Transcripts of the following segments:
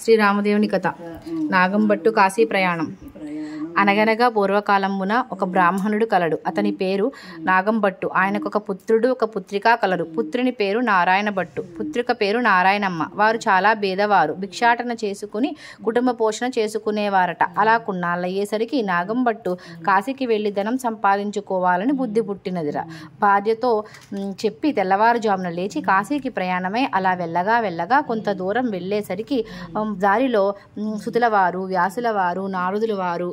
శ్రీరామదేవుని కథ. నాగంబట్టు కాశీ ప్రయాణం. అనగనగా పూర్వకాలమున ఒక బ్రాహ్మణుడు కలడు. అతని పేరు నాగంబట్టు. ఆయనకు ఒక పుత్రుడు ఒక పుత్రిక కలరు. పుత్రుని పేరు నారాయణ భట్టు, పుత్రిక పేరు నారాయణమ్మ. వారు చాలా బేదవారు. భిక్షాటన చేసుకుని కుటుంబ పోషణ చేసుకునేవారట. అలా కొన్నాళ్ళయ్యేసరికి నాగంబట్టు కాశీకి వెళ్లి ధనం సంపాదించుకోవాలని బుద్ధి పుట్టినదిరా. భార్యతో చెప్పి తెల్లవారుజామున లేచి కాశీకి ప్రయాణమై అలా వెళ్ళగా కొంత దూరం వెళ్ళేసరికి దారిలో సుతులవారు, వ్యాసులవారు, నారదుల వారు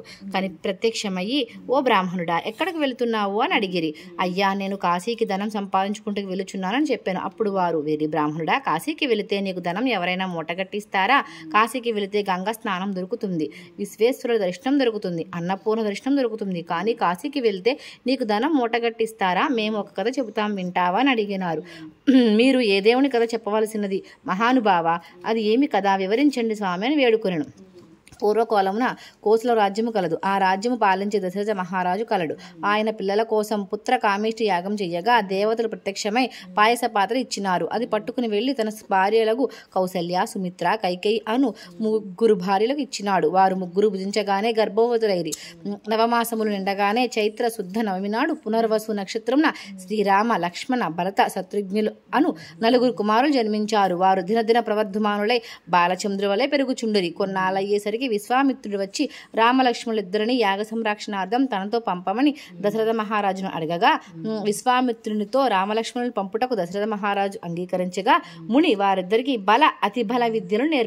ప్రత్యక్షమయ్యి, ఓ బ్రాహ్మణుడా, ఎక్కడికి వెళుతున్నావు అని అడిగిరి. అయ్యా, నేను కాశీకి ధనం సంపాదించుకుంటూ వెళుచున్నానని చెప్పాను. అప్పుడు వారు, వేరి బ్రాహ్మణుడా, కాశీకి వెళితే నీకు ధనం ఎవరైనా మూటగట్టిస్తారా? కాశీకి వెళితే గంగా స్నానం దొరుకుతుంది, విశ్వేశ్వరుల దర్శనం దొరుకుతుంది, అన్నపూర్ణ దర్శనం దొరుకుతుంది. కానీ కాశీకి వెళితే నీకు ధనం మూటగట్టిస్తారా? మేము ఒక కథ చెబుతాం, వింటావా అని అడిగినారు. మీరు ఏ దేవుని కథ చెప్పవలసినది మహానుభావ, అది ఏమి కథ వివరించండి స్వామి అని వేడుకొనెను. పూర్వకాలమున కోసల రాజ్యము కలదు. ఆ రాజ్యము పాలించే దశరథ మహారాజు కలడు. ఆయన పిల్లల కోసం పుత్ర కామేష్టి యాగం చెయ్యగా దేవతలు ప్రత్యక్షమై పాయస పాత్ర ఇచ్చినారు. అది పట్టుకుని వెళ్లి తన భార్యలకు కౌసల్య, సుమిత్ర, కైకేయి అను ముగ్గురు భార్యలకు ఇచ్చినాడు. వారు ముగ్గురు భుజించగానే గర్భవతులైరి. నవమాసములు నిండగానే చైత్ర శుద్ధ నవమి నాడు పునర్వసు నక్షత్రమున శ్రీరామ, లక్ష్మణ, భరత, శత్రుఘ్నులు అను నలుగురు కుమారులు జన్మించారు. వారు దినదిన ప్రవర్ధమానులై బాలచంద్రు వలె పెరుగుచుండిరి. కొన్నాళ్ళయ్యేసరికి విశ్వామిత్రుడు వచ్చి రామలక్ష్మణులిద్దరిని యాగ సంరక్షణార్థం తనతో పంపమని దశరథ మహారాజును అడగగా, విశ్వామిత్రునితో రామలక్ష్మణులు పంపుటకు దశరథ మహారాజు అంగీకరించగా ముని వారిద్దరికి బల అతి బల విద్యను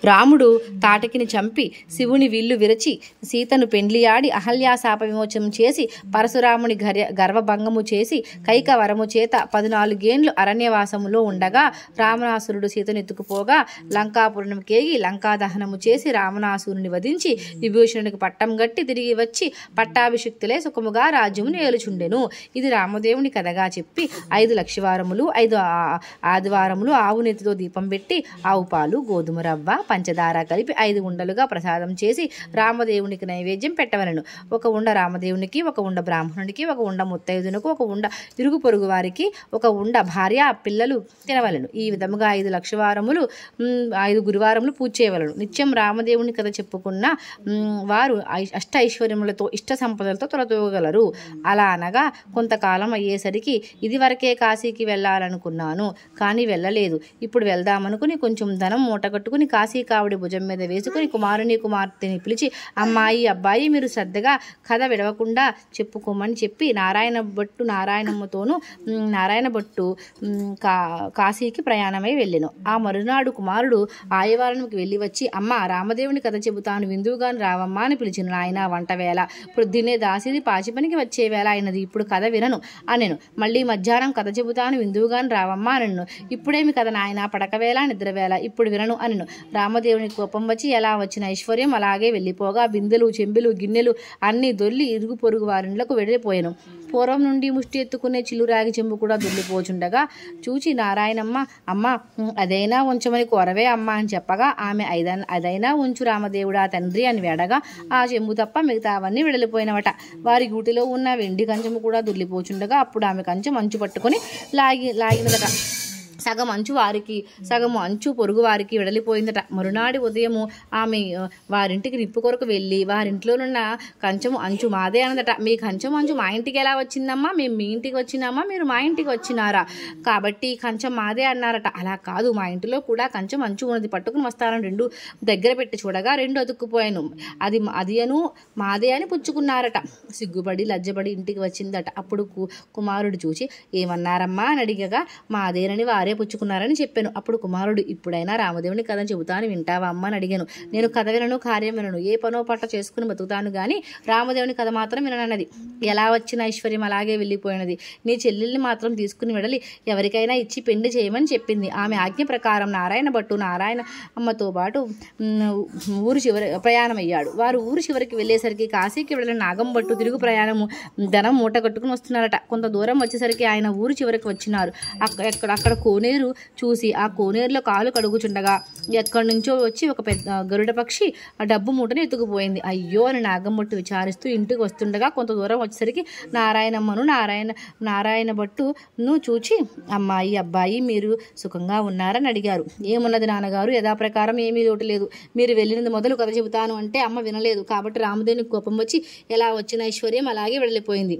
రాముడు తాటకిని చంపి శివుని విల్లు విరచి సీతను పెండ్లియాడి అహల్యాశాప విమోచనం చేసి పరశురాముని గర్వభంగము చేసి కైక వరము చేత 14 ఏండ్లు అరణ్యవాసములో ఉండగా రావణాసురుడు సీతను ఎత్తుకుపోగా లంకాపురం కేగి లంకా దహనము చేసి రావణాసురుని వధించి విభూషణునికి పట్టం గట్టి తిరిగి వచ్చి పట్టాభిషిక్తులే సుఖముగా రాజ్యమును ఏలుచుండెను. ఇది రామదేవుని కథగా చెప్పి 5 లక్షవారములు 5 ఆదివారములు ఆవు నెత్తితో దీపం పెట్టి ఆవు పాలు, గోధుమ రవ్వ, పంచదార కలిపి 5 ఉండలుగా ప్రసాదం చేసి రామదేవునికి నైవేద్యం పెట్టవలను. ఒక ఉండ రామదేవునికి, ఒక ఉండ బ్రాహ్మణునికి, ఒక ఉండ ముత్తైదునకు, ఒక ఉండ ఇరుగు పొరుగు వారికి, ఒక ఉండ భార్య పిల్లలు తినవలను. ఈ విధముగా 5 లక్షవారములు 5 గురువారములు పూజ చేయవలను. నిత్యం రామదేవుని కథ చెప్పుకున్న వారు అష్ట ఐశ్వర్యములతో ఇష్ట సంపదలతో తొలతూగలరు. అలా అనగా కొంతకాలం అయ్యేసరికి ఇదివరకే కాశీకి వెళ్ళాలనుకున్నాను, కానీ వెళ్ళలేదు. ఇప్పుడు వెళ్దామనుకుని కొంచెం ధనం మూటగట్టుకుని కాశీ కావుడి భుజం మీద వేసుకుని కుమార్తెని పిలిచి, అమ్మాయి, అబ్బాయి, మీరు శ్రద్ధగా కథ విడవకుండా చెప్పుకోమని చెప్పి నారాయణ భట్టు కాశీకి ప్రయాణమై వెళ్ళెను. ఆ మరునాడు కుమారుడు ఆయవారానికి వెళ్ళి వచ్చి, అమ్మ, రామదేవుని కథ చెబుతాను, విందువుగాని రావమ్మా అని పిలిచిన. ఆయన వంట వేళ, ప్రొద్దున్నే దాసిది పాచి పనికి వచ్చే వేళ అయినది, ఇప్పుడు కథ వినను అనెను. మళ్ళీ మధ్యాహ్నం కథ చెబుతాను, విందువుగాని రావమ్మా అనెను. ఇప్పుడేమి కథ నాయన, పడకవేళ నిద్రవేళ, ఇప్పుడు వినను అనెను. రామదేవుని కోపం వచ్చి ఎలా వచ్చిన ఐశ్వర్యం అలాగే వెళ్ళిపోగా బిందెలు, చెంబులు, గిన్నెలు అన్నీ దొల్లి ఇరుగు పొరుగు వారిండ్లకు వెళ్ళిపోయాను. పూర్వం నుండి ముష్టి ఎత్తుకునే చిల్లురాగి చెంబు కూడా దొల్లిపోచుండగా చూచి నారాయణమ్మ, అమ్మ, అదైనా ఉంచమని కోరవే అమ్మ అని చెప్పగా ఆమె అదైనా ఉంచు రామదేవుడా తండ్రి అని వేడగా ఆ చెంబు తప్ప మిగతా అవన్నీ విడలిపోయినవట. వారి గూటిలో ఉన్న వెండి కంచము కూడా దొల్లిపోచుండగా అప్పుడు ఆమె కంచెం అంచు పట్టుకొని లాగినదట. సగం అంచు వారికి, సగము అంచు పొరుగు వారికి వెడలిపోయిందట. మరునాడి ఉదయము ఆమె వారింటికి నిప్పు కొరకు వెళ్ళి వారింట్లోనున్న కంచము అంచు మాదే అన్నదట. మీ కంచం అంచు మా ఇంటికి ఎలా వచ్చిందమ్మా? మేము మీ ఇంటికి వచ్చినామా, మీరు మా ఇంటికి వచ్చినారా? కాబట్టి కంచం మాదే అన్నారట. అలా కాదు, మా ఇంటిలో కూడా కంచం అంచు ఉన్నది, పట్టుకుని వస్తానని 2 దగ్గర పెట్టి చూడగా 2 అతుక్కుపోయాను. అది అను మాదే అని పుచ్చుకున్నారట. సిగ్గుపడి లజ్జపడి ఇంటికి వచ్చిందట. అప్పుడు కుమారుడు చూచి, ఏమన్నారమ్మా అని అడిగగా మాదేనని వారే పుచ్చుకున్నారని చెప్పాను. అప్పుడు కుమారుడు, ఇప్పుడైనా రామదేవుని కథ చెబుతాను, వింటావా అమ్మ అని అడిగాను. నేను కథ వినను, కార్యం వినను, ఏ పనో పట్ట చేసుకుని బతుకుతాను గాని రామదేవుని కథ మాత్రం విననన్నది. ఎలా వచ్చిన ఐశ్వర్యం అలాగే వెళ్ళిపోయినది. నీ చెల్లెల్ని మాత్రం తీసుకుని వెడలి ఎవరికైనా ఇచ్చి పెళ్లి చేయమని చెప్పింది. ఆమె ఆజ్ఞ ప్రకారం నారాయణ భట్టు నారాయణ అమ్మతో పాటు ఊరు చివరి ప్రయాణమయ్యాడు. వారు ఊరు చివరికి వెళ్ళేసరికి కాశీకి వెళ్ళిన నాగంభట్టు తిరుగు ప్రయాణము ధనం మూట కట్టుకుని వస్తున్నారట. కొంత దూరం వచ్చేసరికి ఆయన ఊరు చివరికి వచ్చినారు. అక్కడ కోనేరు చూసి ఆ కోనేరులో కాలు కడుగుచుండగా ఎక్కడి నుంచో వచ్చి ఒక పెద్ద గరుడ పక్షి ఆ డబ్బు మూటని ఎత్తుకుపోయింది. అయ్యో అని నాగంబట్టు విచారిస్తూ ఇంటికి వస్తుండగా కొంత దూరం వచ్చేసరికి నారాయణమ్మను నారాయణ భట్టును చూచి, అమ్మాయి అబ్బాయి మీరు సుఖంగా ఉన్నారని అడిగారు. ఏమున్నది నాన్నగారు, యథాప్రకారం ఏమీ లోటు లేదు. మీరు వెళ్ళినది మొదలు కథ చెబుతాను అంటే అమ్మ వినలేదు. కాబట్టి రామదేవునికి కోపం వచ్చి ఎలా వచ్చిన ఐశ్వర్యం అలాగే వెళ్ళిపోయింది.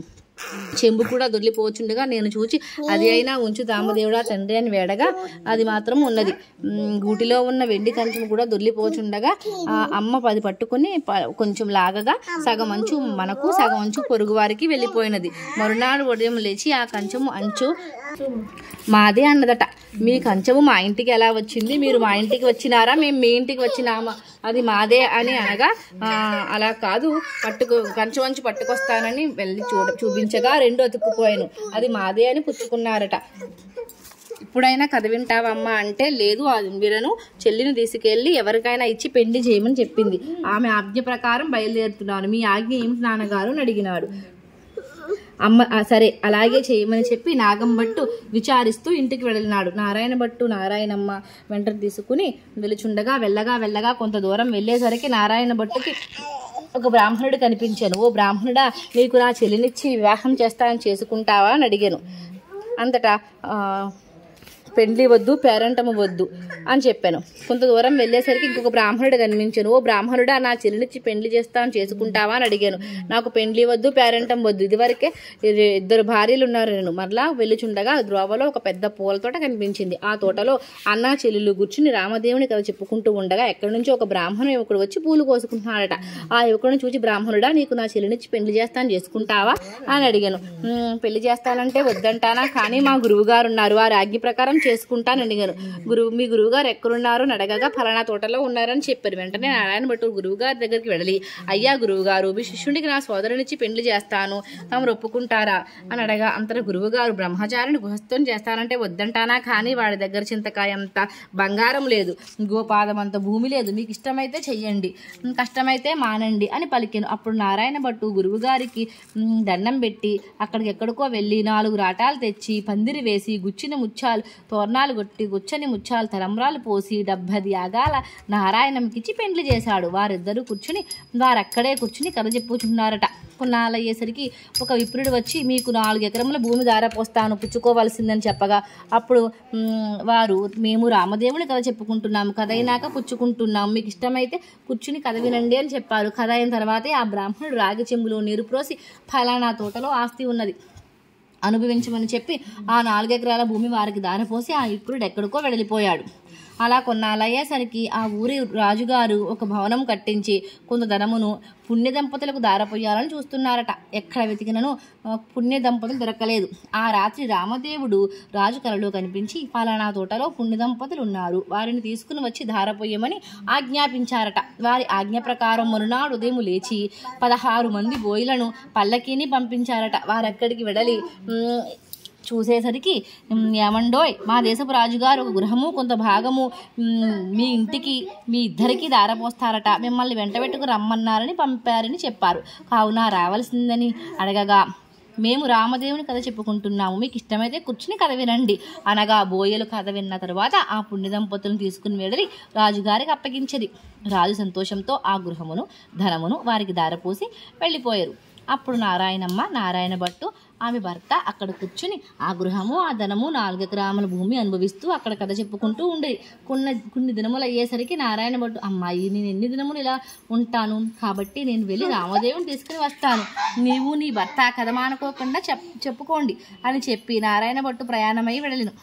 చెంబు కూడా దొర్లిపోవచ్చుండగా నేను చూచి అది అయినా ఉంచు రామదేవుడా తండ్రి అని వేడగా అది మాత్రం ఉన్నది. గూటిలో ఉన్న వెండి కంచం కూడా దొర్లిపోవచ్చుండగా అమ్మ అది పట్టుకుని కొంచెం లాగగా సగం అంచు మనకు సగం అంచు పొరుగు వారికి వెళ్ళిపోయినది. మరునాడు ఉదయం లేచి ఆ కంచము అంచు మాదే అన్నదట. మీ కంచము మా ఇంటికి ఎలా వచ్చింది, మీరు మా ఇంటికి వచ్చినారా, మేము మీ ఇంటికి వచ్చినామా, అది మాదే అని అనగా అలా కాదు కంచం అంచు పట్టుకొస్తానని వెళ్ళి చూపించగా రెండు అతుక్కుపోయాను, అది మాదే అని పుచ్చుకున్నారట. ఇప్పుడైనా కథ వింటావమ్మా అంటే లేదు వినను, చెల్లిని తీసుకెళ్లి ఎవరికైనా ఇచ్చి పెళ్లి చేయమని చెప్పింది. ఆమె ఆజ్ఞ ప్రకారం బయలుదేరుతున్నాను, మీ ఆజ్ఞ ఏమిటి నాన్నగారు అని అడిగినాడు. అమ్మ సరే అలాగే చేయమని చెప్పి నాగంభట్టు విచారిస్తూ ఇంటికి వెళ్ళినాడు. నారాయణ భట్టు నారాయణమ్మ వెంట తీసుకుని వెలుచుండగా వెళ్ళగా కొంత దూరం వెళ్ళేసరికి నారాయణ భట్టుకి ఒక బ్రాహ్మణుడు కనిపించాను. ఓ బ్రాహ్మణుడా, నీకు నా చెల్లినిచ్చి వివాహం చేస్తానని చేసుకుంటావా అని అడిగాను. అంతటా పెండ్లి వద్దు, పేరంటము వద్దు అని చెప్పాను. కొంత దూరం వెళ్ళేసరికి ఇంకొక బ్రాహ్మణుడు కనిపించాను. ఓ బ్రాహ్మణుడా, నా చెల్లినిచ్చి పెండ్లి చేస్తాను చేసుకుంటావా అని అడిగాను. నాకు పెండ్లి వద్దు, పేరంటం వద్దు, ఇదివరకే 2 భార్యలు ఉన్నారు నేను. మరలా వెళ్ళుచుండగా ద్రోవలో ఒక పెద్ద పూల తోట కనిపించింది. ఆ తోటలో అన్న చెల్లెలు కూర్చుని రామదేవుని కథ చెప్పుకుంటూ ఉండగా ఎక్కడి నుంచో ఒక బ్రాహ్మణ యువకుడు వచ్చి పూలు కోసుకుంటున్నాడట. ఆ యువకుడిని చూసి, బ్రాహ్మణుడా, నీకు నా చెల్లినిచ్చి పెండ్లి చేస్తాను చేసుకుంటావా అని అడిగాను. పెళ్లి చేస్తానంటే వద్దంటానా, కానీ మా గురువు గారు ఉన్నారు, వారి ఆజ్ఞ ప్రకారం చేసుకుంటాను అడిగాను. మీ గురువు గారు ఎక్కడున్నారు అని అడగగా ఫలానా తోటలో ఉన్నారని చెప్పారు. వెంటనే నారాయణ భట్టు గురువు గారి దగ్గరికి వెళ్ళి, అయ్యా గురువు గారు, మీ శిష్యుడికి నా సోదరునిచ్చి పెళ్లి చేస్తాను, తమరు ఒప్పుకుంటారా అని అడగా అంతట గురువు గారు, బ్రహ్మచారిని గృహస్థం చేస్తానంటే వద్దంటానా, కానీ వాడి దగ్గర చింతకాయంత బంగారం లేదు, గోపాదం అంత భూమి లేదు, మీకు ఇష్టమైతే చెయ్యండి, కష్టమైతే మానండి అని పలికాను. అప్పుడు నారాయణ భట్టు గురువు గారికి దండం పెట్టి అక్కడికి ఎక్కడికో వెళ్ళి 4 రాటాలు తెచ్చి పందిరి వేసి గుచ్చిన ముత్యాలు తోరణాలు కొట్టి గుచ్చని ముత్యాలు తలంబ్రాలు పోసి 70 యాగాల నారాయణంకిచ్చి పెండ్లి చేశాడు. వారిద్దరూ వారక్కడే కూర్చుని కథ చెప్పుచున్నారట. కొన్నాళ్ళయ్యేసరికి ఒక విప్రుడు వచ్చి, మీకు 4 ఎకరముల భూమి దారపోస్తాను, పుచ్చుకోవలసిందని చెప్పగా అప్పుడు వారు, మేము రామదేవుని కథ చెప్పుకుంటున్నాము, కథ అయినాక పుచ్చుకుంటున్నాము, మీకు ఇష్టమైతే కూర్చుని కథ వినండి అని చెప్పారు. కథ అయిన తర్వాతే ఆ బ్రాహ్మణుడు రాగి చెంబులో నీరు పోసి, ఫలానా తోటలో ఆస్తి ఉన్నది, అనుభవించమని చెప్పి ఆ 4 ఎకరాల భూమి వారికి దారపోసి ఆ విప్రుడు ఎక్కడికో వెళ్ళిపోయాడు. అలా కొన్నాళ్ళయ్యేసరికి ఆ ఊరి రాజుగారు ఒక భవనం కట్టించి కొంత ధనమును పుణ్య దంపతులకు దారపోయాలని చూస్తున్నారట. ఎక్కడ వెతికినను పుణ్య దంపతులు దొరకలేదు. ఆ రాత్రి రామదేవుడు రాజు కలలో కనిపించి, ఫలానా తోటలో పుణ్య దంపతులు ఉన్నారు, వారిని తీసుకుని వచ్చి దారపోయమని ఆజ్ఞాపించారట. వారి ఆజ్ఞ ప్రకారం మరునాడు ఉదయం లేచి 16 మంది బోయిలను పల్లకీని పంపించారట. వారక్కడికి వెడలి చూసేసరికి, ఏమండోయ్, మా దేశపు రాజుగారు ఒక గృహము కొంత భాగము మీ ఇంటికి మీ ఇద్దరికి దారపోస్తారట, మిమ్మల్ని వెంటబెట్టుకు రమ్మన్నారని పంపారని చెప్పారు. కావున రావాల్సిందని అడగగా, మేము రామదేవుని కథ చెప్పుకుంటున్నాము, మీకు ఇష్టమైతే కూర్చుని కథ వినండి అనగా బోయలు కథ విన్న తర్వాత ఆ పుణ్య దంపతులను తీసుకుని వెళ్ళి రాజుగారికి అప్పగించది. రాజు సంతోషంతో ఆ గృహమును ధనమును వారికి దారపోసి వెళ్ళిపోయారు. అప్పుడు నారాయణ భట్టు ఆమె భర్త అక్కడ కూర్చుని ఆ గృహము ఆ ధనము 4 ఎకరాల భూమి అనుభవిస్తూ అక్కడ కథ చెప్పుకుంటూ ఉండేది. కొన్ని దినములు అయ్యేసరికి నారాయణ భట్టు, అమ్మాయి, నేను ఎన్ని దినములు ఇలా ఉంటాను, కాబట్టి నేను వెళ్ళి రామదేవుని తీసుకుని వస్తాను, నీవు నీ భర్త కథ మానుకోకుండా చెప్పుకోండి అని చెప్పి నారాయణ భట్టు ప్రయాణమై వెళ్ళను.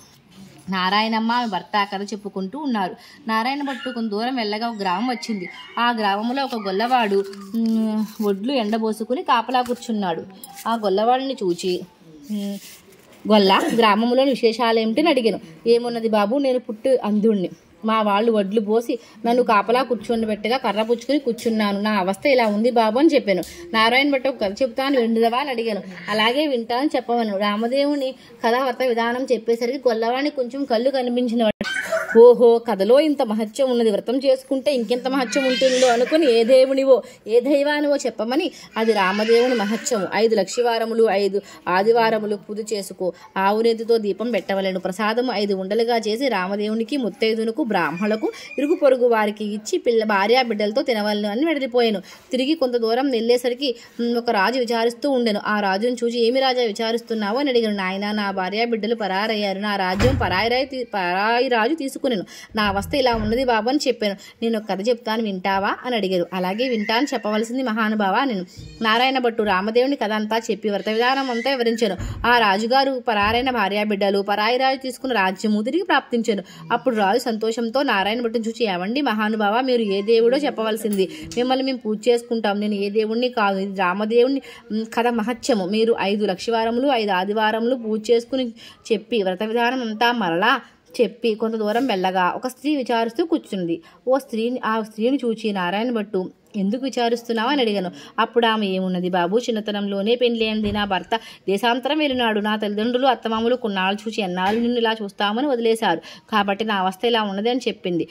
నారాయణమ్మ ఆమె భర్త కథ చెప్పుకుంటూ ఉన్నారు. నారాయణ భట్టు కొంత దూరం వెళ్ళగా ఒక గ్రామం వచ్చింది. ఆ గ్రామంలో ఒక గొల్లవాడు ఒడ్లు ఎండబోసుకుని కాపలా కూర్చున్నాడు. ఆ గొల్లవాడిని చూచి, గొల్ల, గ్రామంలోని విశేషాలు ఏమిటని అడిగాను. ఏమున్నది బాబు, నేను పుట్టి అంధుణ్ణి, మా వాళ్ళు వడ్లు పోసి నన్ను కాపలా కూర్చొని పెట్టగా కర్ర పుచ్చుకొని కూర్చున్నాను, నా అవస్థ ఇలా ఉంది బాబు అని చెప్పాను. నారాయణ భట్టు కథ చెప్తాను విందుదవా అని అడిగాను. అలాగే వింటానని చెప్పవను. రామదేవుని కథావర్త విధానం చెప్పేసరికి గొల్లవాడిని కొంచెం కళ్ళు కనిపించిన ఓహో, కథలో ఇంత మహత్యం ఉన్నది, వ్రతం చేసుకుంటే ఇంకెంత మహత్యం ఉంటుందో అనుకుని ఏ దేవునివో ఏ దైవానివో చెప్పమని. అది రామదేవుని మహత్యము. 5 లక్షవారములు 5 ఆదివారములు పూజ చేసుకో. ఆవు నెత్తితో దీపం పెట్టవలెను. ప్రసాదము 5 ఉండలుగా చేసి రామదేవునికి, ముత్తైదునకు, బ్రాహ్మణులకు, ఇరుగు పొరుగు వారికి ఇచ్చి భార్యా బిడ్డలతో తినవలను అని వెళ్ళిపోయాను. తిరిగి కొంత దూరం వెళ్ళేసరికి ఒక రాజు విచారిస్తూ ఉండెను. ఆ రాజును చూసి, ఏమి రాజా విచారిస్తున్నావు అని అడిగాను. నాయన, నా భార్యా బిడ్డలు పరారయ్యారు, నా రాజ్యం పరాయి రాజు తీసుకునేను, నా అవస్థ ఇలా ఉన్నది బాబు అని చెప్పాను. నేను ఒక కథ చెప్తాను, వింటావా అని అడిగారు. అలాగే వింటాను, చెప్పవలసింది మహానుభావ. నేను నారాయణ భట్టు రామదేవుని కథ అంతా చెప్పి వ్రత విధానం అంతా వివరించాను. ఆ రాజుగారు పరారైన భార్యా బిడ్డలు, పరాయి రాజు తీసుకున్న రాజ్యము తిరిగి ప్రాప్తించాను. అప్పుడు రాజు సంతోషంతో నారాయణ భట్టును చూసి, ఏమండి మహానుభావ, మీరు ఏ దేవుడో చెప్పవలసింది, మిమ్మల్ని మేము పూజ చేసుకుంటాం, నేను ఏ దేవుణ్ణి కాదు, ఇది రామదేవుని కథ మహత్యము. మీరు 5 లక్షవారములు 5 ఆదివారములు పూజ చేసుకుని చెప్పి వ్రత విధానం అంతా మరలా చెప్పి కొంత దూరం వెళ్ళగా ఒక స్త్రీ విచారిస్తూ కూర్చుంది. ఆ స్త్రీని చూచి నారాయణ భట్టు, ఎందుకు విచారిస్తున్నావు అని అడిగాను. అప్పుడు ఆమె, ఏమున్నది బాబు, చిన్నతనంలోనే పెళ్ళైంది, నా భర్త దేశాంతరం వెళ్ళినాడు, నా తల్లిదండ్రులు అత్తమామలు కొన్నాళ్ళు చూసి ఎన్నాళ్ళు నిన్ను ఇలా చూస్తామని వదిలేశారు, కాబట్టి నా అవస్థ ఇలా ఉన్నది అని చెప్పింది.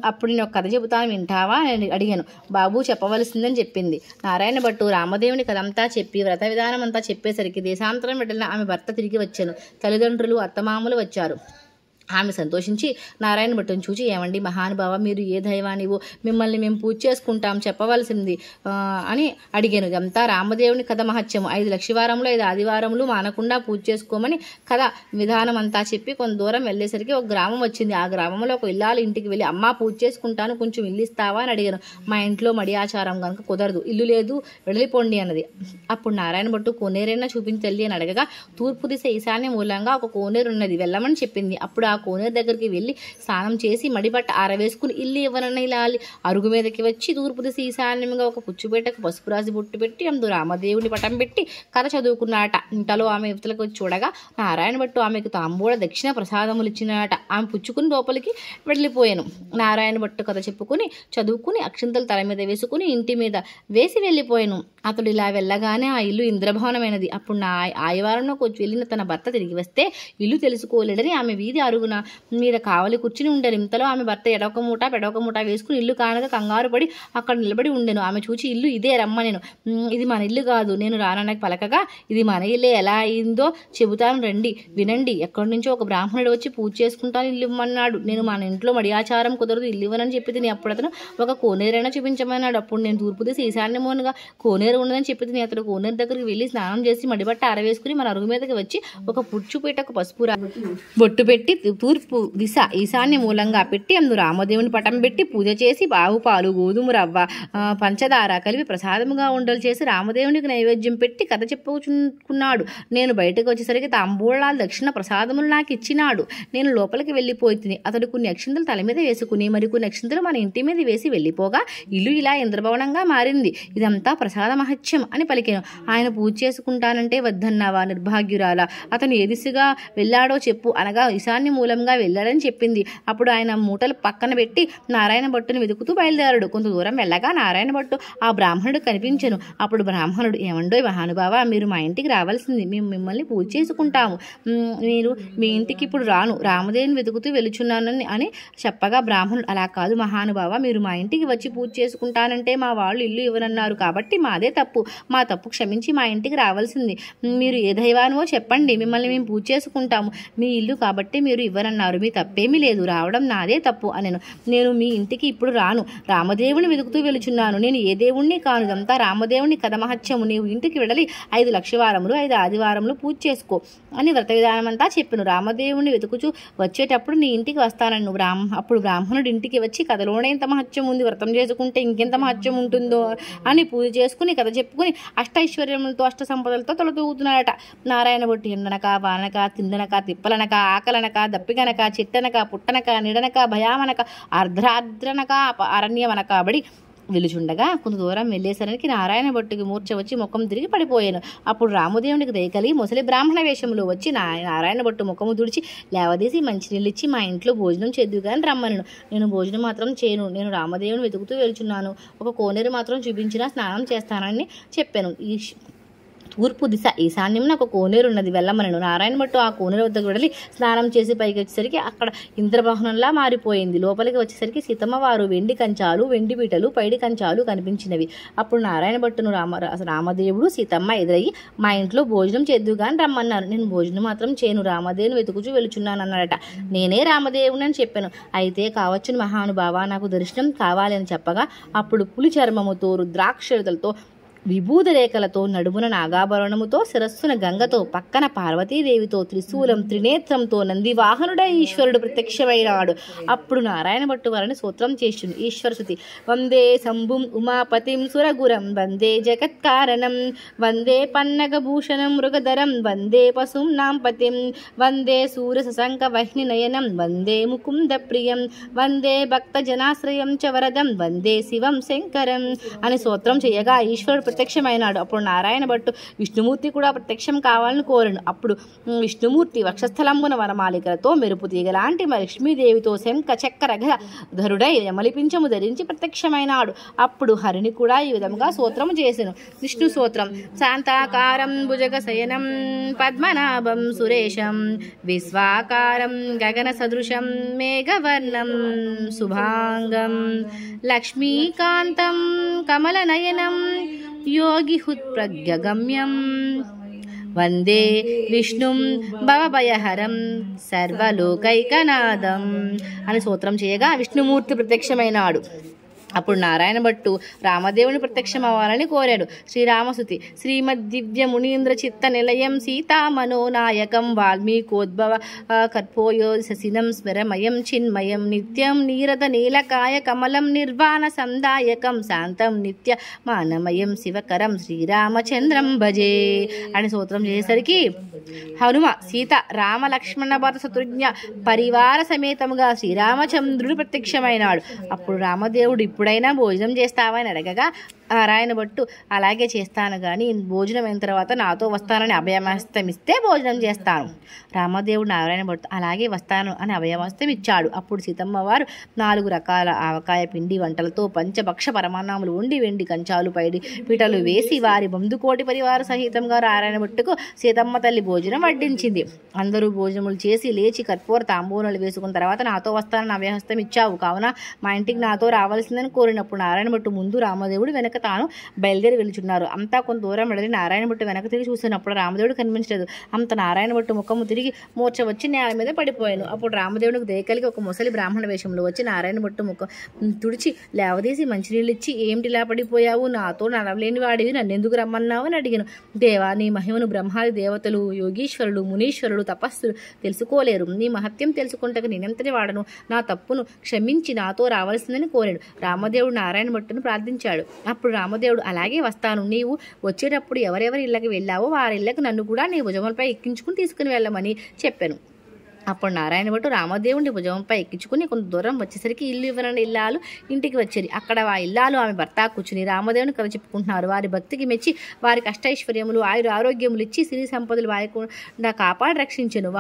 అప్పుడు నేను ఒక కథ చెబుతాను, వింటావా అని అడిగాను. బాబు చెప్పవలసిందని చెప్పింది. నారాయణ భట్టు రామదేవుని కథంతా చెప్పి వ్రత విధానం అంతా చెప్పేసరికి దేశాంతరం వెళ్ళిన ఆమె భర్త తిరిగి వచ్చాను. తల్లిదండ్రులు అత్తమామలు వచ్చారు. ఆమె సంతోషించి నారాయణ భట్టును చూచి, ఏమండి మహానుభావ, మీరు ఏ దైవానివో, మిమ్మల్ని మేము పూజ చేసుకుంటాం, చెప్పవలసింది అని అడిగాను. ఇదంతా రామదేవుని కథ మహత్యము. 5 లక్షవారములు 5 ఆదివారములు మానకుండా పూజ చేసుకోమని కథ విధానం అంతా చెప్పి కొంత దూరం వెళ్ళేసరికి ఒక గ్రామం వచ్చింది. ఆ గ్రామంలో ఒక ఇల్లాలు ఇంటికి వెళ్ళి, అమ్మ పూజ చేసుకుంటాను, కొంచెం ఇల్లు ఇస్తావా అని అడిగాను. మా ఇంట్లో మడి ఆచారం కనుక కుదరదు, ఇల్లు లేదు, వెళ్ళిపోండి అన్నది. అప్పుడు నారాయణ భట్టు, కోనేరైనా చూపించి తల్లి అని అడగగా, తూర్పు దిశ ఈశాన్య మూలంగా ఒక కోనేరు ఉన్నది, వెళ్ళమని చెప్పింది. అప్పుడు ఆ కోనేరు దగ్గరికి వెళ్ళి స్నానం చేసి మడిబట్ట ఆరవేసుకుని ఇల్లు ఇవ్వనని ఇలా అరుగు మీదకి వచ్చి తూర్పు దిశ ఈశాన్యంగా ఒక పుచ్చుపేటకు పసుపు రాసి బొట్టు పెట్టి అందు రామదేవుని పటం పెట్టి కథ చదువుకున్నాట. ఇంతలో ఆమె యువతలకు వచ్చి చూడగా నారాయణ భట్టు ఆమెకు తాంబూల దక్షిణ ప్రసాదములు ఇచ్చినట. ఆమె పుచ్చుకుని లోపలికి వెళ్ళిపోయాను. నారాయణ భట్టు కథ చెప్పుకుని చదువుకుని అక్షింతలు తల మీద వేసుకుని ఇంటి మీద వేసి వెళ్ళిపోయాను. అతడు ఇలా వెళ్ళగానే ఆ ఇల్లు ఇంద్రభవనమైనది. అప్పుడు నా ఆదివారంలోకి వచ్చి వెళ్ళిన తన భర్త తిరిగి వస్తే ఇల్లు తెలుసుకోలేడని ఆమె వీధి అరుగున మీద కావలి కూర్చుని ఉండేను. ఇంతలో ఆమె భర్త ఎడొక మూట పెడొక మూట వేసుకుని ఇల్లు కానగా కంగారు పడి అక్కడ నిలబడి ఉండెను. ఆమె చూచి, ఇల్లు ఇదే రమ్మనేను. ఇది మన ఇల్లు కాదు, నేను రానడానికి పలకగా, ఇది మన ఇల్లే, ఎలా అయిందో చెబుతాను రండి వినండి. ఎక్కడి నుంచో ఒక బ్రాహ్మణుడు వచ్చి పూజ చేసుకుంటాను, ఇల్లు ఇవ్వమన్నాడు. నేను మన ఇంట్లో మడి ఆచారం కుదరదు, ఇల్లు ఇవ్వనని చెప్పి తిని. అప్పుడు అతను ఒక కోనేరైనా చూపించమన్నాడు. అప్పుడు నేను తూర్పు దిశ ఈశాన్యమోనుగా కోనేరు ఉన్నదని చెప్పి తిని అతడు కోనేరు దగ్గరికి వెళ్ళి స్నానం చేసి మడిబట్ట ఆరవేసుకుని మన అరుగు మీదకి వచ్చి ఒక పుచ్చుపీటకు పసుపు బొట్టు పెట్టి తూర్పు దిశ ఈశాన్య మూలంగా పెట్టి అందు రామదేవుని పటం పెట్టి పూజ చేసి బావు పాలు గోధుమ రవ్వ పంచదార కలిపి ప్రసాదముగా ఉండలు చేసి రామదేవునికి నైవేద్యం పెట్టి కథ చెప్పుకున్నాడు. నేను బయటకు వచ్చేసరికి తాంబూలాలు దక్షిణ ప్రసాదములు నాకు ఇచ్చినాడు. నేను లోపలికి వెళ్ళిపోయి తిని అతడు కొన్ని అక్షింతలు తల మీద వేసుకుని మరికొన్ని అక్షింతలు మన ఇంటి మీద వేసి వెళ్ళిపోగా ఇల్లు ఇలా ఇంద్రభవనంగా మారింది. ఇదంతా ప్రసాద మహత్యం అని పలికాను. ఆయన పూజ చేసుకుంటానంటే వద్దన్నావా నిర్భాగ్యురాల, అతను ఏ దిశగా వెళ్ళాడో చెప్పు అనగా ఈశాన్య మూలంగా వెళ్ళాడని చెప్పింది. అప్పుడు ఆయన మూటలు పక్కన పెట్టి నారాయణ భట్టుని వెతుకుతూ బయలుదేరాడు. కొంత దూరం వెళ్ళగా నారాయణ భట్టు ఆ బ్రాహ్మణుడు కనిపించెను. అప్పుడు బ్రాహ్మణుడు, ఏమండోయ్ మహానుభావ, మీరు మా ఇంటికి రావాల్సింది, మేము మిమ్మల్ని పూజ చేసుకుంటాము, మీరు మీ ఇంటికి ఇప్పుడు రాను, రామదేవుని వెతుకుతూ వెలుచున్నానని అని చెప్పగా బ్రాహ్మణుడు, అలా కాదు మహానుభావ, మీరు మా ఇంటికి వచ్చి పూజ చేసుకుంటానంటే మా వాళ్ళు ఇల్లు ఇవ్వనన్నారు, కాబట్టి మాదే తప్పు, మా తప్పు క్షమించి మా ఇంటికి రావాల్సింది, మీరు ఏ దైవానివో చెప్పండి, మిమ్మల్ని మేము పూజ చేసుకుంటాము, మీ ఇల్లు కాబట్టి మీరు ఇవ్వనన్నారు, మీ తప్పేమీ లేదు, రావడం నాదే తప్పు అనెను. నేను మీ ఇంటికి ఇప్పుడు రాను, రామదేవుని వెతుకుతూ వెలుచున్నాను, నేను ఏ దేవుణ్ణి కాను, ఇదంతా రామదేవుని కథ మహత్యము, నీవు ఇంటికి వెళ్ళి 5 లక్షవారములు 5 ఆదివారములు పూజ చేసుకో అని వ్రత విధానం అంతా చెప్పాను. రామదేవుని వెతుకుచూ వచ్చేటప్పుడు నీ ఇంటికి వస్తానన్ను. అప్పుడు బ్రాహ్మణుడు ఇంటికి వచ్చి కథలోనే ఇంత మహత్యం ఉంది, వ్రతం చేసుకుంటే ఇంకెంత మహత్యం ఉంటుందో అని పూజ చేసుకుని కథ చెప్పుకుని అష్టైశ్వర్యములతో అష్ట సంపదలతో తొలతూగుతున్నాడట. నారాయణ భట్టు ఎండనక వానక తిండనక తిప్పలనక ఆకలనక దప్పిగనక చిట్టనక పుట్టనక నిడనక భయామనక అర్ధరాద్రనక అరణ్యమనక బడి వెలుచుండగా కొంత దూరం వెళ్ళేసరికి నారాయణ భట్టుకి మూర్ఛ వచ్చి ముఖం తిరిగి పడిపోయాను. అప్పుడు రామదేవునికి దయకలి ముసలి బ్రాహ్మణ వేషంలో వచ్చి నారాయణ భట్టు ముఖము తుడిచి లేవదీసి మంచినీళ్ళు ఇచ్చి మా ఇంట్లో భోజనం చేద్దుగాని రమ్మను. నేను భోజనం మాత్రం చేయను, నేను రామదేవుని వెతుకుతూ వెళ్చున్నాను, ఒక కోనేరు మాత్రం చూపించినా స్నానం చేస్తానని చెప్పాను. ఈ తూర్పు దిశ ఈశాన్యమున ఒక కోనేరు ఉన్నది, వెళ్ళమనను. నారాయణ భట్టు ఆ కోనేరు వద్దకు వెళ్ళి స్నానం చేసి పైకి వచ్చేసరికి అక్కడ ఇంద్రవాహనంలా మారిపోయింది. లోపలికి వచ్చేసరికి సీతమ్మ వారు వెండి కంచాలు, వెండి పీటలు, పైడి కంచాలు కనిపించినవి. అప్పుడు నారాయణ భట్టును రామదేవుడు సీతమ్మ ఎదురయ్యి, మా ఇంట్లో భోజనం చేద్దు కానీ రమ్మన్నారు. నేను భోజనం మాత్రం చేయను, రామదేవుని వెతుకుచూ వెళుచున్నాను అన్నాడట. నేనే రామదేవుని అని చెప్పాను. అయితే కావచ్చును మహానుభావ, నాకు దర్శనం కావాలి అని చెప్పగా అప్పుడు పులి చర్మముతో, రుద్రాక్షలతో, విభూద రేఖలతో, నడుమున నాగాభరణముతో, శిరస్సున గంగతో, పక్కన పార్వతీదేవితో, త్రిశూలం, త్రినేత్రంతో నందివాహనుడై ఈశ్వరుడు ప్రత్యక్షమైనాడు. అప్పుడు నారాయణ భట్టు వారిని స్తోత్రం చేసిండు. ఈశ్వరశృతి: వందే శంభుం ఉమాపతిం సురగురం, వందే జగత్కారణం, వందే పన్నగభూషణం మృగధరం, వందే పశుం నాంపతిం, వందే సూర్య సశంక వహ్ని నయనం, వందే ముకుంద ప్రియం, వందే భక్త జనాశ్రయం చ వరదం, వందే శివం శంకరం అని స్తోత్రం చేయగా ఈశ్వరుడు ప్రత్యక్షమైనాడు. అప్పుడు నారాయణ భట్టు విష్ణుమూర్తి కూడా ప్రత్యక్షం కావాలని కోరను. అప్పుడు విష్ణుమూర్తి వక్షస్థలంబున వనమాలికలతో, మెరుపు తీగలాంటి లక్ష్మీదేవితో, శంఖ చక్ర ధరుడై యమలిపించము ధరించి ప్రత్యక్షమైనాడు. అప్పుడు హరిని కూడా ఈ విధంగా స్తోత్రం చేసెను. విష్ణు స్తోత్రం: శాంతాకారం భుజగ శయనం, పద్మనాభం సురేశం, విశ్వాకారం గగన సదృశం, మేఘవర్ణం శుభాంగం, లక్ష్మీకాంతం కమలనయనం, యోగి హృత్ప్రజ్ఞగమ్యం, వందే విష్ణుం భవభయహరం, సర్వలోకైకనాథం అని స్తోత్రం చేయగా విష్ణుమూర్తి ప్రత్యక్షమైనాడు. అప్పుడు నారాయణ భట్టు రామదేవుని ప్రత్యక్షం అవ్వాలని కోరాడు. శ్రీరామసుతి: శ్రీమద్ దివ్య మునీంద్ర చిత్త నిలయం, సీతామనోనాయకం, వాల్మీకోద్భవ కర్పోయో శశినం స్మరమయం చిన్మయం, నిత్యం నీరద నీలకాయ కమలం, నిర్వాణ సందాయకం, శాంతం నిత్య మానమయం, శివకరం, శ్రీరామచంద్రం భజే అని స్తోత్రం చేసేసరికి హనుమ, సీత, రామ, లక్ష్మణ, భరత, శత్రుఘ్న పరివార సమేతముగా శ్రీరామచంద్రుడు ప్రత్యక్షమైనాడు. అప్పుడు రామదేవుడు: ఇప్పుడైనా భోజనం చేస్తావని అడగగా నారాయణ భట్టు: అలాగే చేస్తాను, కానీ భోజనం అయిన తర్వాత నాతో వస్తానని అభయమస్తం ఇస్తే భోజనం చేస్తాను. రామదేవుడు నారాయణ భట్టు: అలాగే వస్తాను అని అభయమస్తం ఇచ్చాడు. అప్పుడు సీతమ్మ వారు 4 రకాల ఆవకాయ పిండి వంటలతో పంచభక్ష పరమాన్నములు వండి వెండి కంచాలు, పైడి పీటలు వేసి వారి బంధుకోటి పరివార సహితంగా నారాయణ భట్టుకు సీతమ్మ తల్లి భోజనం వడ్డించింది. అందరూ భోజనములు చేసి లేచి కర్పూర తాంబూలాలు వేసుకున్న తర్వాత నాతో వస్తానని అభయహస్తం ఇచ్చావు, కావున మా ఇంటికి నాతో రావాల్సిందని కోరినప్పుడు నారాయణ భట్టు ముందు, రామదేవుడు వెనక తాను బయలుదేరి వెళ్తున్నారు. అంతా కొంత దూరం వెళ్ళి నారాయణ భట్టు వెనక తిరిగి చూసినప్పుడు రామదేవుడు కనిపించలేదు. అంత నారాయణ భట్టు ముఖము తిరిగి మూర్ఛ వచ్చి నేల మీద పడిపోయాను. అప్పుడు రామదేవుడికి దయ కలిగి ఒక ముసలి బ్రాహ్మణ వేషంలో వచ్చి నారాయణ భట్టు ముఖం తుడిచి లేవదీసి మంచినీళ్ళు ఇచ్చి, ఏమిటిలా పడిపోయావు, నాతో నడవలేని వాడివి, నన్నెందుకు రమ్మన్నావు అని అడిగాను. దేవా, నీ మహిమను బ్రహ్మాది దేవతలు, యోగీశ్వరులు, మునీశ్వరులు, తపస్సులు తెలుసుకోలేరు. నీ మహత్యం తెలుసుకుంటకు నేనెంతటి వాడను, నా తప్పును క్షమించి నాతో రావాల్సిందని కోరాడు. రామదేవుడు నారాయణ భట్టును ప్రార్థించాడు. అప్పుడు రామదేవుడు: అలాగే వస్తాను, నీవు వచ్చేటప్పుడు ఎవరెవరి ఇళ్ళకి వెళ్ళావో వారి ఇళ్ళకి నన్ను కూడా నీ భుజములపై ఎక్కించుకుని తీసుకుని వెళ్ళమని చెప్పాను. అప్పుడు నారాయణ భట్టు రామదేవుని భుజంపై ఎక్కించుకుని కొంత దూరం వచ్చేసరికి ఇల్లు ఇవ్వనని ఇల్లాలు ఇంటికి వచ్చేది. అక్కడ ఆ ఇల్లాలు ఆమె భర్త కూర్చుని రామదేవుని కథ చెప్పుకుంటున్నారు. వారి భక్తికి మెచ్చి వారికి అష్టైశ్వర్యములు, ఆరోగ్యములు ఇచ్చి సిరి సంపదలు వాయకుండా కాపాడి రక్షించను.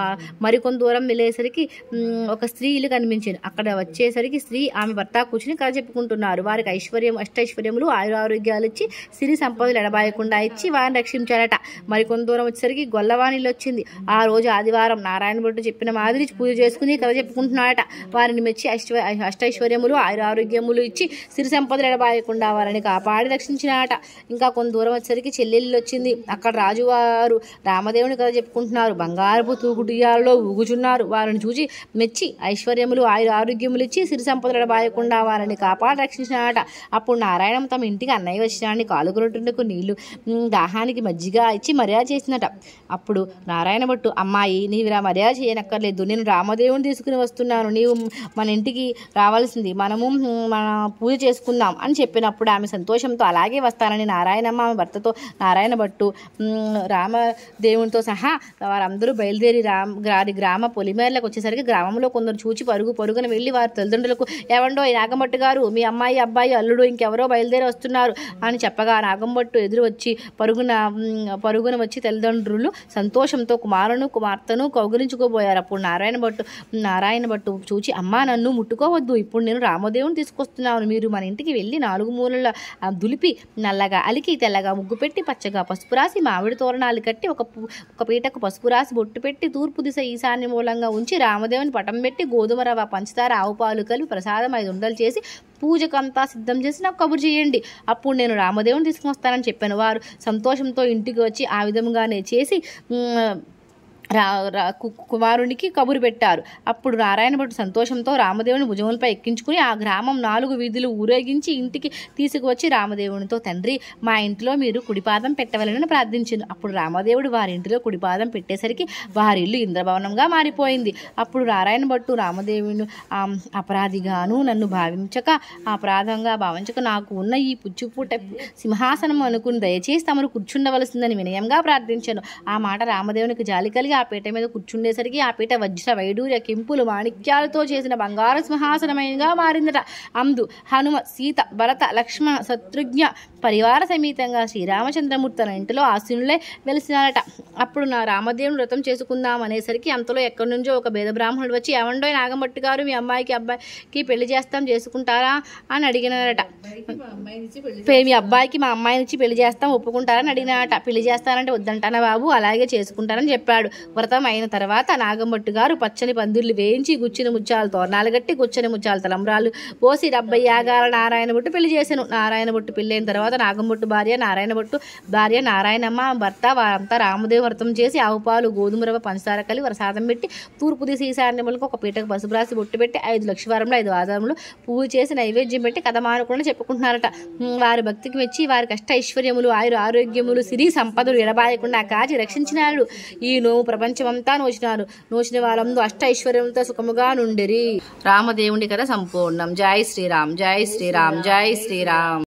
మరికొంత దూరం వెళ్ళేసరికి ఒక స్త్రీ ఇల్లు కనిపించాను. అక్కడ వచ్చేసరికి స్త్రీ ఆమె భర్త కూర్చుని కథ చెప్పుకుంటున్నారు. వారికి అష్టైశ్వర్యములు, ఆరోగ్యాలు ఇచ్చి సిరి సంపదలు ఎడబాయకుండా ఇచ్చి వారిని రక్షించారట. మరికొంత దూరం వచ్చేసరికి గొల్లవాణిల్లు వచ్చింది. ఆ రోజు ఆదివారం నారాయణ భట్టు చెప్పిన మాదిరి పూజ చేసుకుని కథ చెప్పుకుంటున్నాడట. వారిని మెచ్చి అష్టైశ్వర్యములు, ఆరోగ్యములు ఇచ్చి సిరి సంపదలు ఎడబాయకుండా వారిని కాపాడి రక్షించినాట. ఇంకా కొంత దూరం వచ్చేసరికి చెల్లెళ్ళు వచ్చింది. అక్కడ రాజువారు రామదేవుని కథ చెప్పుకుంటున్నారు. బంగారపు తూగుటియాలలో ఊగుచున్నారు. వారిని చూసి మెచ్చి ఐశ్వర్యములు, ఆరోగ్యములు ఇచ్చి సిరి సంపదలు ఎడబాయకుండా వారిని కాపాడి రక్షించినాట. అప్పుడు నారాయణ తమ ఇంటికి అన్నయ్య వచ్చినాన్ని కాలుగురొట్టుకు నీళ్లు, దాహానికి మజ్జిగ ఇచ్చి మర్యాద చేసిందట. అప్పుడు నారాయణ భట్టు: అమ్మాయి, నీవు మర్యాద చేయనక్కర్లేదు, నేను రామదేవుని తీసుకుని వస్తున్నాను, నీవు మన ఇంటికి రావాల్సింది, మనము మన పూజ చేసుకుందాం అని చెప్పినప్పుడు ఆమె సంతోషంతో అలాగే వస్తానని నారాయణమ్మ ఆమె భర్తతో నారాయణ భట్టు రామదేవునితో సహా వారందరూ బయలుదేరి గ్రామ పొలిమేరలకు వచ్చేసరికి గ్రామంలో కొందరు చూచి పరుగున వెళ్ళి వారి తల్లిదండ్రులకు: ఏవండో ఈ నాగంభట్టు గారు, మీ అమ్మాయి, అబ్బాయి, అల్లుడు ఇంకెవరో బయలుదేరి వస్తున్నారు అని చెప్పగా నాగంభట్టు ఎదురు వచ్చి పరుగున వచ్చి తల్లిదండ్రులు సంతోషంతో కుమారును కుమార్తెను కౌగిలించుకోబోయారు. అప్పుడు నారాయణ భట్టు చూచి, అమ్మా నన్ను ముట్టుకోవద్దు, ఇప్పుడు నేను రామదేవుని తీసుకొస్తున్నాను. మీరు మన ఇంటికి వెళ్ళి 4 మూలల దులిపి నల్లగా అలికి తెల్లగా ముగ్గు పెట్టి పచ్చగా పసుపు రాసి మామిడి తోరణాలు కట్టి ఒక పీటకు పసుపు రాసి బొట్టు పెట్టి తూర్పు దిశ ఈశాన్య మూలంగా ఉంచి రామదేవుని పటం పెట్టి గోధుమ రవ్వ పంచదార ఆవు పాలు కలిపి ప్రసాదం 5 ఉండలు చేసి పూజకంతా సిద్ధం చేసి నాకు కబురు చేయండి, అప్పుడు నేను రామదేవుని తీసుకుని వస్తానని చెప్పాను. వారు సంతోషంతో ఇంటికి వచ్చి ఆ విధంగానే చేసి కుమారునికి కబురు పెట్టారు. అప్పుడు నారాయణ భట్టు సంతోషంతో రామదేవుని భుజములపై ఎక్కించుకుని ఆ గ్రామం 4 వీధులు ఊరేగించి ఇంటికి తీసుకువచ్చి రామదేవునితో, తండ్రి మా ఇంట్లో మీరు కుడిపాదం పెట్టవలనని ప్రార్థించాను. అప్పుడు రామదేవుడు వారి ఇంటిలో కుడిపాదం పెట్టేసరికి వారి ఇల్లు ఇంద్రభవనంగా మారిపోయింది. అప్పుడు నారాయణ భట్టు రామదేవుని అపరాధిగాను నన్ను అపరాధంగా భావించక నాకు ఉన్న ఈ పుచ్చుపూట సింహాసనం అనుకుని దయచేసి తమరు కూర్చుండవలసిందని వినయంగా ప్రార్థించాను. ఆ మాట రామదేవునికి జాలి కలిగి ఆ పీట మీద కూర్చుండేసరికి ఆ పీట వజ్ర వైడూర్య కెంపులు మాణిక్యాలతో చేసిన బంగారు సింహాసనమయంగా మారిందట. అందు హనుమ, సీత, భరత, లక్ష్మణ, శత్రుఘ్న పరివార సమేతంగా శ్రీరామచంద్రమూర్తి తన ఇంటిలో ఆశీనులే వెలిసినారట. అప్పుడు నా రామదేవుని వ్రతం చేసుకుందాం అనేసరికి అంతలో ఎక్కడి నుంచో ఒక భేద బ్రాహ్మణుడు వచ్చి, ఏమండోయ్ నాగంభట్టు గారు, మీ అబ్బాయికి పెళ్లి చేసుకుంటారా అని అడిగినారట. మీ అబ్బాయికి మా అమ్మాయినిచ్చి పెళ్లి చేస్తాం ఒప్పుకుంటారని అడిగినారట. పెళ్లి చేస్తానంటే వద్దంటానా బాబు, అలాగే చేసుకుంటారని చెప్పాడు. వ్రతం అయిన తర్వాత నాగంభట్టు గారు పచ్చని పందిర్లు వేయించి గుచ్చిన ముత్యాలు తోరణాలు గట్టి గుచ్చని ముత్యాలు తలంబ్రాలు పోసి 70 యాగాల నారాయణ భట్టు పెళ్లి చేశాను. నారాయణ భట్టు పెళ్లి అయిన తర్వాత నాగంభట్టు భార్య నారాయణ భట్టు భార్య నారాయణమ్మ భర్త వారంతా రామదేవ వ్రతం చేసి ఆవు పాలు గోధుమ రవ్వ పంచదార కలిపి ప్రసాదం పెట్టి తూర్పు దిశ ఈశాన్యములకు ఒక పీటకు పసుపు రాసి బొట్టు పెట్టి 5 లక్షవారంలో 5 ఆధారములు పూజ చేసి నైవేద్యం పెట్టి కథ మానుకుండా చెప్పుకుంటున్నారట. వారి భక్తికి మెచ్చి వారి కష్ట ఐశ్వర్యములు ఆరోగ్యములు సిరి సంపదలు ఎడబాయకుండా కాచి రక్షించినాడు. ఈ నోము ప్రపంచమంతా నోచిన వాళ్ళందు అష్ట ఐశ్వర్యంతో సుఖముగా నుండిరి. రామదేవుని కథ సంపూర్ణం. జై శ్రీరామ్, జై శ్రీరామ్, జై శ్రీరామ్.